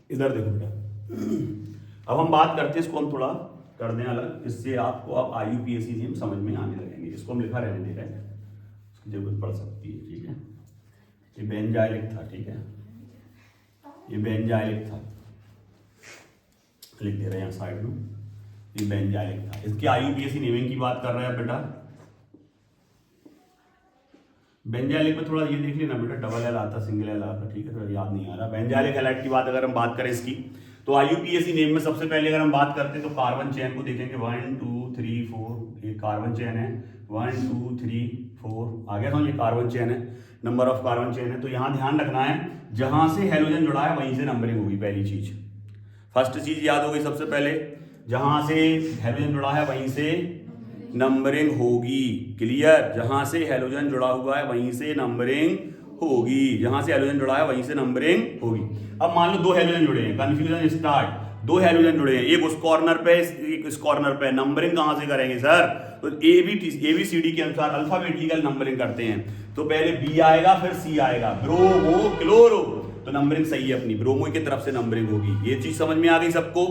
इधर देखो बेटा, अब हम बात करते हैं, इसको हम थोड़ा कर दें अलग, इससे आपको अब IUPAC समझ में आने लगेंगे। इसको हम लिखा रहने दे रहे हैं, उसकी जरूरत पड़ सकती है, ठीक है। ये बेंजाइलिक था, ठीक है, ये बेंजाइलिक था, लिख दे रहे हैं यहाँ साइड में, ये बेंजाइलिक था। इसके IUPAC नेमिंग की बात कर रहे हैं बेटा। बेंजाइलिक में थोड़ा ये देख लेना बेटा, डबल एल आता, सिंगल एल आता, ठीक है, थोड़ा याद नहीं आ रहा। बेंजाइलिक हैलाइड की बात अगर हम बात करें इसकी, तो IUPAC नेम में सबसे पहले अगर हम बात करते हैं तो कार्बन चेन को देखेंगे, 1 2 3 4, ये कार्बन चेन है, 1 2 3 4 आ गया, ये कार्बन चेन है, नंबर ऑफ कार्बन चेन है। तो यहाँ ध्यान रखना है, जहां से हेलोजन जुड़ा है वहीं से नंबरिंग होगी, पहली चीज, फर्स्ट चीज याद हो गई सबसे पहले, जहां से हेलोजन जुड़ा है वहीं से नंबरिंग होगी, क्लियर, जहां से हेलोजन जुड़ा हुआ है वहीं से नंबरिंग होगी, जहां से हेलोजन जुड़ा है वहीं से नंबरिंग होगी। अब मान लो दो हेलोजन जुड़े हैं, कंफ्यूजन स्टार्ट, दो हेलोजन जुड़े हैं, एक उस कॉर्नर पे एक इस कॉर्नर पे, नंबरिंग कहां से करेंगे सर? तो ABCD के अनुसार अल्फाबेटिकल नंबरिंग करते हैं, तो पहले B आएगा फिर C आएगा, ब्रोमो क्लोरो, तो नंबरिंग सही है अपनी, ब्रोमो की तरफ से नंबरिंग होगी। ये चीज समझ में आ गई सबको?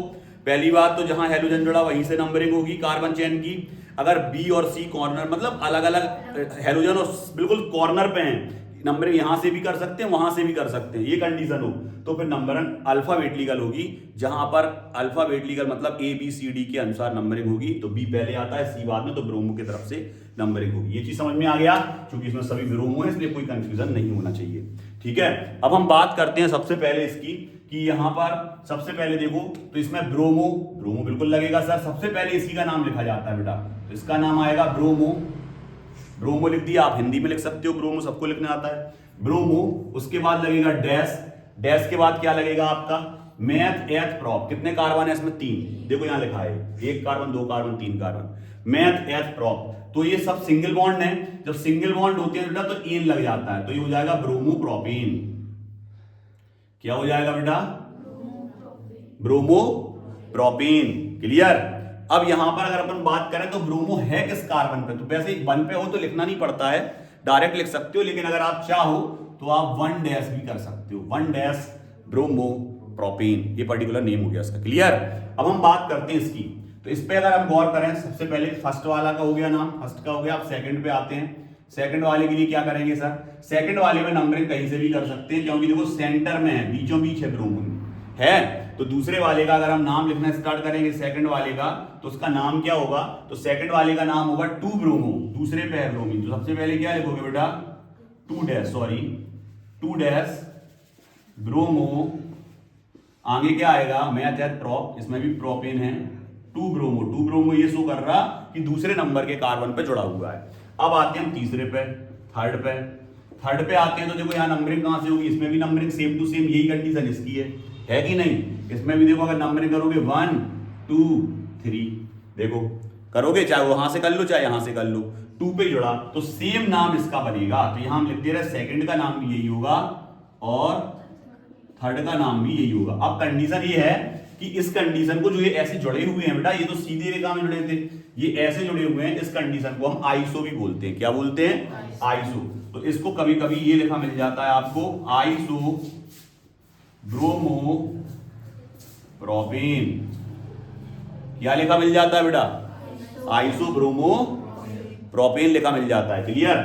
पहली बात तो जहां हेलोजन जुड़ा वहीं से नंबरिंग होगी कार्बन चेन की। अगर B और C कॉर्नर, मतलब अलग अलग हेलोजन और बिल्कुल कॉर्नर पे हैं, नंबरिंग यहां से भी कर सकते हैं वहां से भी कर सकते हैं, ये कंडीशन हो तो फिर नंबरिंग अल्फाबेटिकल होगी, जहां पर अल्फाबेटिकल मतलब ABCD के अनुसार नंबरिंग होगी, तो B पहले आता है C बाद में, तो ब्रोमो की तरफ से नंबरिंग होगी। ये चीज समझ में आ गया, क्योंकि इसमें सभी ब्रोमो है इसलिए कोई कंफ्यूजन नहीं होना चाहिए, ठीक है। अब हम बात करते हैं सबसे पहले इसकी, कि यहां पर सबसे पहले देखो तो इसमें ब्रोमो, ब्रोमो बिल्कुल लगेगा सर, सबसे पहले इसी का नाम लिखा जाता है बेटा, तो इसका नाम आएगा ब्रोमो, ब्रोमो लिख दिया, आप हिंदी में लिख सकते हो, ब्रोमो सबको लिखना आता है, ब्रोमो। उसके बाद लगेगा डैश, डैश के बाद क्या लगेगा आपका? मैथ एथ प्रॉप, कितने कार्बन है इसमें? 3, देखो यहां लिखा है 1 कार्बन 2 कार्बन 3 कार्बन, मैथ एथ प्रॉप, तो ये सब सिंगल बॉन्ड है, जब सिंगल बॉन्ड होते हैं बेटा तो एन लग जाता है, तो ये हो जाएगा ब्रोमो प्रोपेन। क्या हो जाएगा बेटा? Bromo propane, clear. अब यहां पर अगर अपन बात करें तो ब्रोमो है किस कार्बन पे, तो वैसे 1 पे हो तो लिखना नहीं पड़ता है, डायरेक्ट लिख सकते हो, लेकिन अगर आप चाहो तो आप 1 डैश भी कर सकते हो, 1 डैश ब्रोमो प्रोपेन, ये पर्टिकुलर नेम हो गया इसका, क्लियर। अब हम बात करते हैं इसकी, तो इस पे अगर हम गौर करें, सबसे पहले फर्स्ट वाला का हो गया नाम, फर्स्ट का हो गया, अब सेकंड पे आते हैं। सेकंड वाले के लिए क्या करेंगे सर? सेकंड वाले में नंबरिंग कहीं से भी कर सकते हैं, क्योंकि देखो सेंटर में है, बीचों बीच है ब्रोमो है, तो दूसरे वाले का अगर हम नाम लिखना स्टार्ट करेंगे सेकंड वाले का, तो उसका नाम क्या होगा? तो सेकंड वाले का नाम होगा 2 ब्रोमो, दूसरे पे है ब्रोमीन, तो सबसे पहले क्या लिखोगे बेटा? 2 डैश, सॉरी 2 डैश ब्रोमो, आगे क्या आएगा? मैथ एथ प्रॉप, इसमें भी प्रोपेन है, 2 ब्रोमो, 2 ब्रोमो ये शो कर रहा कि दूसरे नंबर के कार्बन पे जुड़ा हुआ है। अब आते हैं हम तीसरे पे, थर्ड पे, थर्ड पे आते हैं तो देखो यहाँ नंबरिंग कहां से होगी? इसमें भी नंबरिंग सेम टू सेम, यही कंडीशन इसकी है कि नहीं? इसमें भी देखो अगर नंबरिंग करोगे 1 2 3, देखो करोगे, चाहे वहां से कर लो चाहे यहां से कर लो, 2 पे जुड़ा तो सेम नाम इसका बनेगा, तो यहां हम लिख दे रहे सेकंड का नाम भी यही होगा और थर्ड का नाम भी यही होगा। अब कंडीशन ये है कि इस कंडीशन को, जो ये ऐसे जुड़े हुए हैं बेटा, ये तो सीधी रेखा में जुड़े थे, ये ऐसे जुड़े हुए हैं, इस कंडीशन को हम आइसो भी बोलते हैं। क्या बोलते हैं? आइसो। तो इसको कभी कभी ये लिखा मिल जाता है आपको, आइसो ब्रोमो प्रोपेन। क्या लिखा मिल जाता है बेटा? आइसो ब्रोमो प्रोपेन लिखा मिल जाता है, क्लियर।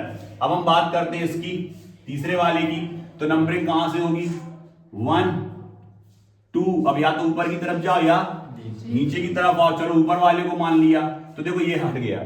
अब हम बात करते हैं इसकी तीसरे वाले की, तो नंबरिंग कहां से होगी? 1 2, अब या तो ऊपर की तरफ जाओ या नीचे की तरफ आओ, चलो ऊपर वाले को मान लिया, तो देखो ये हट गया,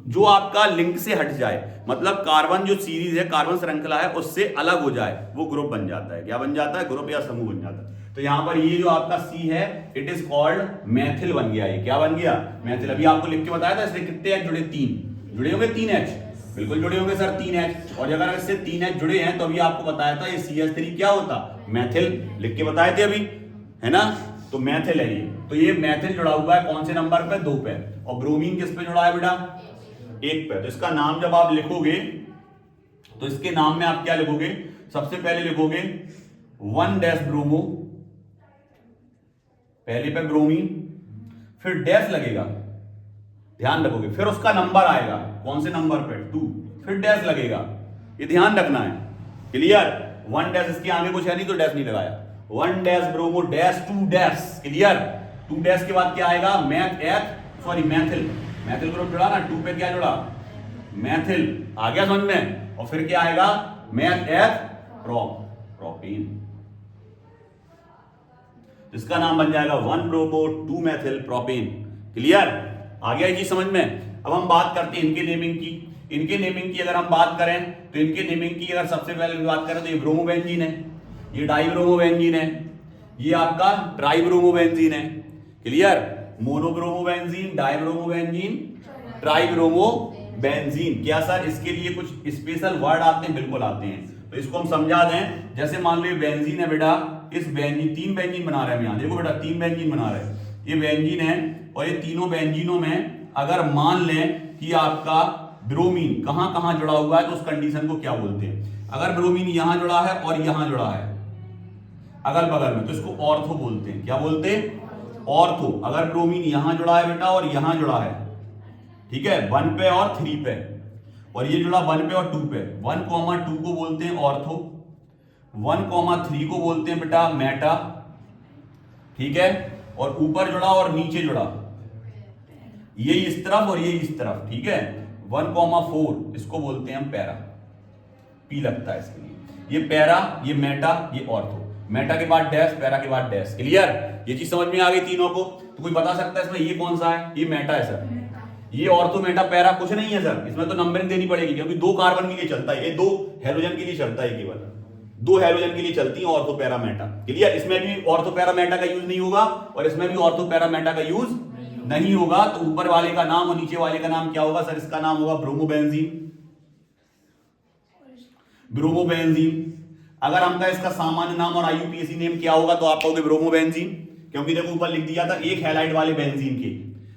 जो आपका लिंक से हट जाए, मतलब कार्बन जो सीरीज है, कार्बन श्रृंखला है, उससे अलग हो जाए, वो ग्रुप बन जाता है। क्या बन जाता है? ग्रुप या समूह बन जाता है। तो यहां पर ये जो आपका C है, इट इज कॉल्ड मैथिल बन गया। ये क्या बन गया? मैथिल। अभी आपको लिख के बताया था, इससे कितने H जुड़े? 3 जुड़े होंगे, 3 H बिल्कुल जुड़े होंगे सर, 3 H, और अगर इससे 3 H जुड़े हैं तो अभी आपको बताया था ये CH3 क्या होता? मैथिल, लिख के बताए थे अभी, है ना। तो मैथिल है ये, तो ये मैथिल जुड़ा हुआ है कौन से नंबर पे? 2 पे। और ब्रोमीन किस पे जुड़ा है बेटा? 1 पे। तो इसका नाम जब आप लिखोगे तो इसके नाम में आप क्या लिखोगे? सबसे पहले लिखोगे 1 डैश ब्रोमो, पहले पे ब्रोमीन, फिर डैश लगेगा, ध्यान रखोगे, फिर उसका नंबर आएगा, कौन से नंबर पे? 2, फिर डैश लगेगा, ये ध्यान रखना है, क्लियर। 1 डैश, इसके आगे कुछ है नहीं तो डैश नहीं लगाया, 1 dash bromo dash 2 dash, clear. 2 dash के बाद क्या आएगा, मैथिल, मैथिल ग्रुप जुड़ा ना, 2 पे क्या जुड़ा, मैथिल, आ गया समझ में। और फिर क्या आएगा, प्रोपेन, इसका नाम बन जाएगा 1 ब्रोमो 2 मैथिल प्रोपेन, क्लियर। आ गया ये चीज समझ में। अब हम बात करते हैं इनके नेमिंग की। इनके नेमिंग की अगर हम बात करें तो इनके नेमिंग की अगर सबसे पहले बात करें तो ये ब्रोमोबेंजीन है, ये डाइब्रोमोबेंजीन है, ये आपका ट्राइब्रोमोबेंजीन है, क्लियर। मोनोब्रोमोबेंजीन, डाइब्रोमोबेंजीन, ट्राइब्रोमोबेंजीन। क्या सर इसके लिए कुछ स्पेशल वर्ड आते हैं? बिल्कुल आते हैं, तो इसको हम समझा दें। जैसे मान लो ये बेंजीन है बेटा, इस बेंजीन, 3 बेंजीन बना रहे हैं यहां, देखो बेटा 3 बेंजीन बना रहे हैं, ये बेंजीन है। और ये तीनों बेंजीनों में अगर मान लें कि आपका ब्रोमीन कहां कहां जुड़ा हुआ है तो उस कंडीशन को क्या बोलते हैं। अगर ब्रोमीन यहां जुड़ा है और यहां जुड़ा है अगल बगल में, तो इसको ऑर्थो बोलते हैं। क्या बोलते हैं? ऑर्थो। अगर ब्रोमीन यहां जुड़ा है बेटा और यहां जुड़ा है, ठीक है, 1 पे और 3 पे, और ये जुड़ा 1 पे और 2 पे, 1,2 को बोलते हैं ऑर्थो, 1,3 को बोलते हैं बेटा मेटा, ठीक है। और ऊपर जुड़ा और नीचे जुड़ा, ये इस तरफ और ये इस तरफ, ठीक है, 1,4 इसको बोलते हैं हम पैरा, पी लगता है इसके लिए। ये पैरा, ये मेटा, ये ऑर्थो। मेटा के बाद डैश, पैरा के बाद डैश, क्लियर। ये चीज समझ में आ गई तीनों को। तो कोई बता सकता है इसमें ये कौन सा है? ये मेटा है सर। ये ऑर्थो मेटा पैरा कुछ नहीं है सर, इसमें तो नंबरिंग देनी पड़ेगी क्योंकि 2 कार्बन के लिए चलता है, ये 2 हेलोजन के लिए चलता है, केवल 2 हेलोजन के लिए चलती है ऑर्थो पैरा मेटा, क्लियर। इसमें भी ऑर्थो पैरा मेटा का यूज नहीं होगा और इसमें भी ऑर्थो पैरा मेटा का यूज नहीं होगा। तो ऊपर वाले का नाम और नीचे वाले का नाम क्या होगा सर? इसका नाम होगा ब्रोमोबेंजीन, ब्रोमोबेंजीन। अगर हमका इसका सामान्य नाम और आईयूपीएसी नेम क्या होगा तो आप कहोगे ब्रोमोबेंजीन, क्योंकि देखो ऊपर लिख दिया था एक हैलाइड वाले बेंजीन के,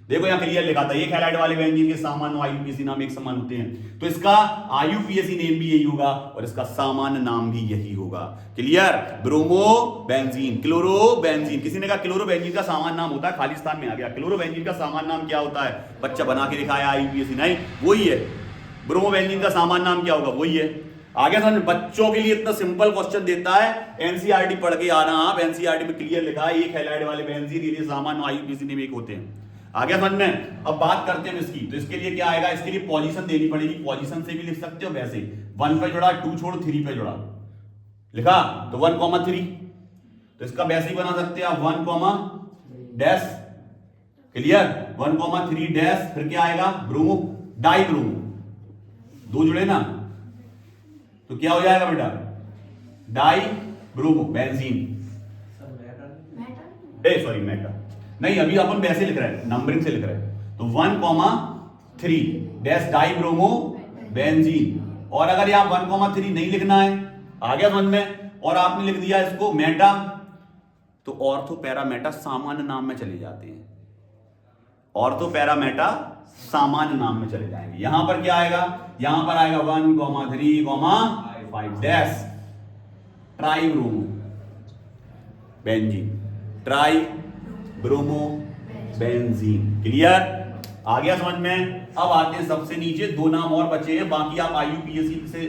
देखो यहां क्लियर लिखा था एक हैलाइड वाले बेंजीन के सामान्य आईयूपीएसी नाम एक समान होते हैं, तो इसका आईयूपीएसी नेम भी यही होगा और इसका सामान्य नाम भी यही होगा, क्लियर। Bromobenzene, chlorobenzene. किसी ने कहा क्लोरोबेंजीन का सामान्य नाम होता है, खालिस्तान में आ गया। क्लोरोबेंजीन का सामान्य नाम क्या होता है? बच्चा बना के दिखाया आईयूपीएसी, नहीं वही है। ब्रोमोबेंजीन का सामान्य नाम क्या होगा? वही है। आगे समझ, बच्चों के लिए इतना सिंपल क्वेश्चन देता है, एनसीईआरटी पढ़ के आना आप। एनसीईआरटी में क्लियर लिखा है एक हैलाइड वाले बेंजीन के लिए सामान्य आईयूपीएसी नेम एक होते हैं। आगे समझ में। अब बात करते हैं इसकी, तो इसके लिए क्या आएगा? इसके लिए पोजीशन देनी पड़ेगी, पोजीशन से भी लिख सकते हो वैसे, 1 पे जुड़ा, 2 छोड़ 3 पे जुड़ा, लिखा तो 1,3, तो इसका वैसे ही बना सकते हैं 1, डैश, क्लियर, 1,3 डैश, फिर क्या आएगा? ब्रोमो, डाई ब्रोमो, 2 जुड़े ना, तो क्या हो जाएगा बेटा? Die bromo benzene, sorry Meta नहीं, अभी अपन वैसे लिख रहे हैं, नंबरिंग से लिख रहे हैं। तो 1,3 डैश डाई ब्रोमो बेंजीन। और अगर यहां 1,3 नहीं लिखना है, आ गया समझ में, और आपने लिख दिया इसको मेटा, तो ऑर्थो पैरा मेटा सामान्य नाम में चले जाते हैं, ऑर्थो पैरा मेटा सामान्य नाम में चले जाएंगे। यहां पर क्या आएगा? यहां पर आएगा 1,3,5 dash tribromobenzene, tribromobenzene, clear. आ गया समझ में। अब आते हैं सबसे नीचे, 2 नाम और बचे हैं, बाकी आप आईयूपीएसी से,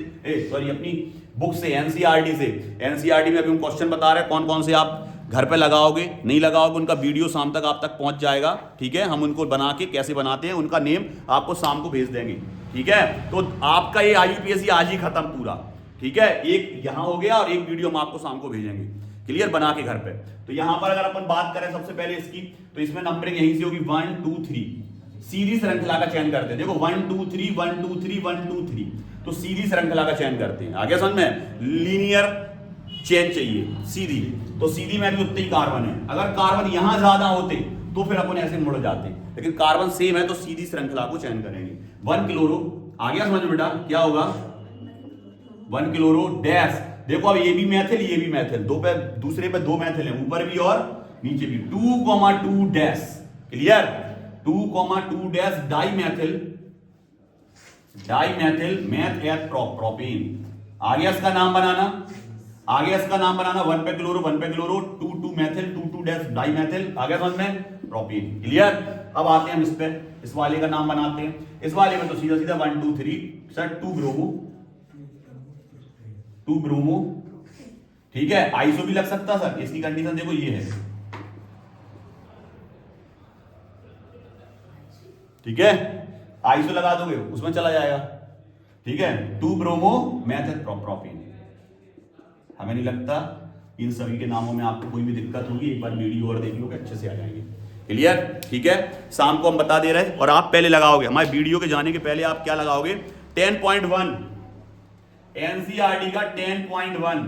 सॉरी अपनी बुक से, एनसीईआरटी से, एनसीईआरटी में अभी हम क्वेश्चन बता रहे हैं कौन कौन से आप घर पे लगाओगे, नहीं लगाओगे, उनका वीडियो शाम तक आप तक पहुंच जाएगा, ठीक है। हम उनको बना के कैसे बनाते हैं उनका नेम आपको शाम को भेज देंगे, ठीक है। तो आपका ये आईयूपीएसी आज ही खत्म पूरा, ठीक है। एक यहां हो गया और एक वीडियो हम आपको शाम को भेजेंगे, क्लियर, बना के घर पे। तो यहां पर अगर अपन बात करें सबसे पहले इसकी, तो इसमें नंबरिंग यहीं से होगी 1 2 3, सीधी श्रृंखला का चयन करते हैं। देखो 1 2 3 1 2 3 1 2 3, तो सीधी श्रृंखला का चयन करते हैं। आगे समझ में, लीनियर चेन चाहिए सीधी, तो सीधी में भी उतने ही कार्बन है। अगर कार्बन यहां ज्यादा होते तो फिर अपन ऐसे मुड़ जाते, लेकिन कार्बन सेम है तो सीधी श्रृंखला को चयन करेंगे। 1 क्लोरो, आ गया समझ में बेटा, क्या होगा? 1 क्लोरो डैश, देखो अब ये भी मैथिल, ये भी मैथिल, दो पे, दूसरे पे 2 मैथिल है, ऊपर भी और नीचे भी। 2,2 dash, clear, 2,2 dash dimethyl, meth eth propane. आ गया इसका नाम बनाना, आ गया इसका नाम बनाना, 1 पे क्लोरो 1 पे chloro, 2 methyl, 2 dash dimethyl, आ गया समझ में, प्रोपेन, क्लियर। अब आते हैं हम इस पे, इस वाले का नाम बनाते हैं। इस वाले में तो सीधा सीधा 1 2 3 सर, 2 ब्रोमो ठीक है, आइसो भी लग सकता सर, इसकी कंडीशन देखो ये है, ठीक है, आइसो लगा दोगे उसमें चला जाएगा, ठीक है। 2 ब्रोमो मेथिल प्रोपीन, हमें नहीं लगता इन सभी के नामों में आपको कोई भी दिक्कत होगी, एक बार वीडियो और देख लोगे अच्छे से आ जाएंगे, क्लियर, ठीक है। शाम को हम बता दे रहे हैं और आप पहले लगाओगे, हमारे वीडियो के जाने के पहले आप क्या लगाओगे, 10.1 एनसीईआरटी का 10.1,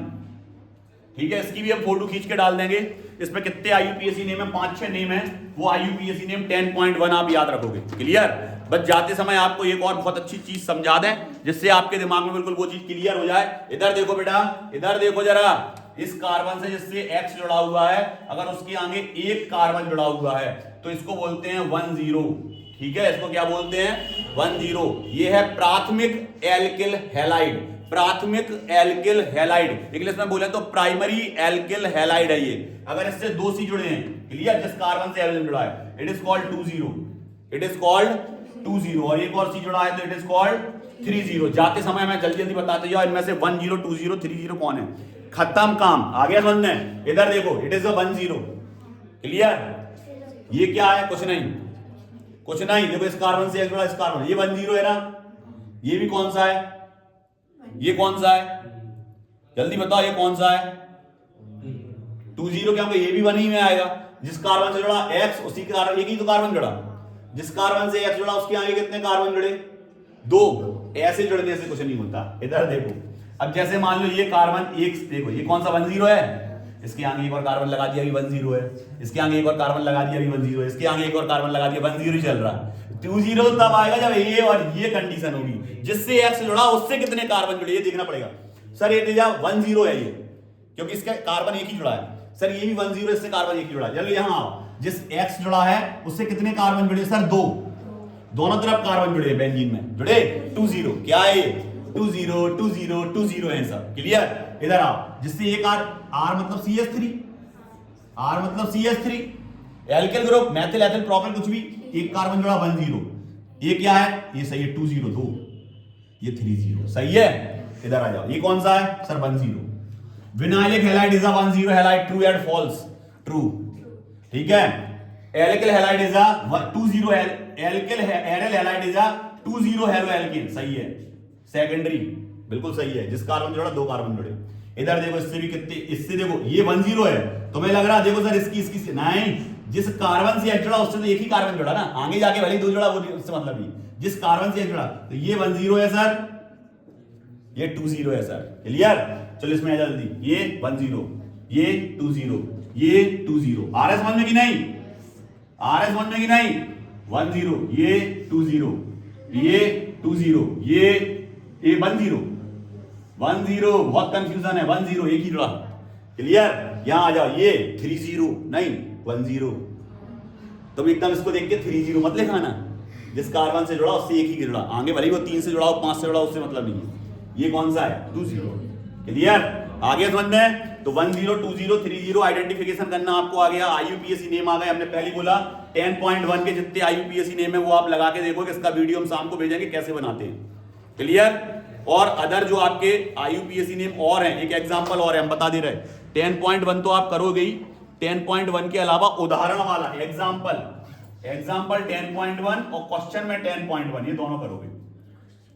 ठीक है। इसकी भी हम फोटो खींच के डाल देंगे, इसमें कितने आईयूपीएससी नेम है, 5-6 नेम है, वो आईयूपीएससी नेम 10.1 आप याद रखोगे, क्लियर। बस जाते समय आपको एक और बहुत अच्छी चीज समझा दें जिससे आपके दिमाग में बिल्कुल वो चीज क्लियर हो जाए। इधर देखो बेटा, इधर देखो जरा, इस कार्बन से जिससे X जुड़ा हुआ है, अगर उसके आगे एक कार्बन जुड़ा हुआ है तो इसको बोलते हैं 10, ठीक है, इसको क्या बोलते हैं 10। ये है प्राथमिक एल्किल हैलाइड, प्राथमिक एल्किल हैलाइड, इंग्लिश में बोले तो प्राइमरी एल्किल हैलाइड है ये। अगर इससे 2 C जुड़े हैं, क्लियर, जिस कार्बन से एल्किल जुड़ा है, it is called 20, it is called 20, और एक और C जुड़ा है तो इट इज कॉल्ड 30। जाते समय मैं जल्दी जल्दी बताते जाओ, इनमें से 10, 20, 30 कौन है, खत्म काम, आगे समझना है। इधर देखो, इट इज 10, क्लियर। ये क्या है, कुछ नहीं, कुछ नहीं, देखो इस कार्बन से जुड़ा, इस कार्बन, ये 10 है ना, ये भी कौन सा है, ये कौन सा है, जल्दी बताओ ये कौन सा है, 20, क्या होगा, ये भी 1 ही में आएगा। जिस कार्बन से जुड़ा X, उसी के कार्बन, एक ही तो कार्बन जुड़ा, जिस कार्बन से X जुड़ा उसके आगे कितने कार्बन जुड़े, 2, ऐसे जुड़ने से कुछ नहीं होता। इधर देखो, अब जैसे मान लो ये कार्बन एक, देखो ये कौन सा 10 है, इसके आगे एक और कार्बन लगा दिया अभी 10 है, इसके आगे एक और कार्बन लगा दिया अभी 10 है, इसके आगे एक और कार्बन लगा दिया, 10 ही चल रहा है। 20 तब आएगा जब ये और ये कंडीशन होगी, जिससे X जुड़ा उससे कितने कार्बन जुड़े, ये देखना पड़ेगा। सर ये 10 है ये, क्योंकि इसका कार्बन एक ही जुड़ा है। सर ये भी 10, इससे कार्बन एक ही जुड़ा है। चलो यहाँ आओ, जिस X जुड़ा है उससे कितने कार्बन जुड़े, सर 2, दोनों तरफ कार्बन जुड़े, बेंजीन में जुड़े 20, क्या है ये 20 है सब, क्लियर। इधर आओ, जिससे एक R मतलब CH3, R मतलब CH3, alkyl group, methyl ethyl propane, कुछ भी, एक कार्बन जुड़ा 10, ये क्या है, ये सही है 20, 2, ये 30, सही है। इधर आ जाओ, ये कौन सा है, sir 10। Vinylic halide is a 10 halide, true and false, true, ठीक है। Alkyl halide is a 20, alkyl aryl halide is a 20 haloalkene, सही है, सेकेंडरी, बिल्कुल सही है। जिस कार्बन जुड़ा 2 कार्बन जुड़े। इधर देखो, इससे भी कितने, इससे देखो ये 10 है, तुम्हें लग रहा है देखो सर इसकी से नहीं, जिस कार्बन से H जुड़ा उससे तो एक ही कार्बन जुड़ा ना, आगे जाके भले 2 जुड़ा, वो उससे मतलब नहीं, जिस कार्बन से H जुड़ा, तो ये 10 है सर, ये 20 है सर, क्लियर। चलो इसमें आ जल्दी, ये 10, ये 20, ये 20, RS समझ में कि नहीं, RS समझ में कि नहीं, 10, ये 20, ये 20, ये 10, बहुत कंफ्यूजन है, 10 एक ही जुड़ा, क्लियर। यहां आ जाओ, ये 30 नहीं 10, तुम एकदम इसको देख के 30 मत लिखाना, जिस कार्बन से जुड़ा उससे एक ही जुड़ा, आगे भले ही वो 3 से जुड़ा हो, 5 से जुड़ा, उससे मतलब नहीं है। ये कौन सा है 20, क्लियर। आगे समझ में, तो 10, 20, 30 आइडेंटिफिकेशन करना आपको आ गया। आईयूपीएससी नेम आ गए, हमने पहले बोला 10.1 के जितने आईयूपीएससी नेम है वो आप लगा के देखो, इसका वीडियो हम शाम को भेजेंगे कैसे बनाते हैं, क्लियर। और अदर जो आपके आईयूपीएससी नेम और हैं, एक एग्जांपल और है, हम बता दे रहे हैं। 10.1 तो आप करोगे ही, 10.1 के अलावा उदाहरण वाला एग्जांपल 10.1 और क्वेश्चन में 10.1, ये दोनों करोगे,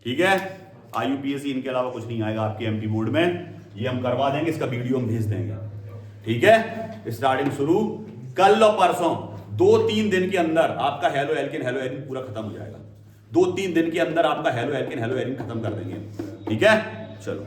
ठीक है। आईयूपीएससी इनके अलावा कुछ नहीं आएगा आपके एमपी बोर्ड में, ये हम करवा देंगे, इसका वीडियो हम भेज देंगे, ठीक है। स्टार्टिंग शुरू कल और परसों, 2-3 दिन के अंदर आपका हेलो एल्किन पूरा खत्म हो जाएगा। 2-3 दिन के अंदर आपका हेलो एल्किन खत्म कर देंगे, ठीक है। चलो।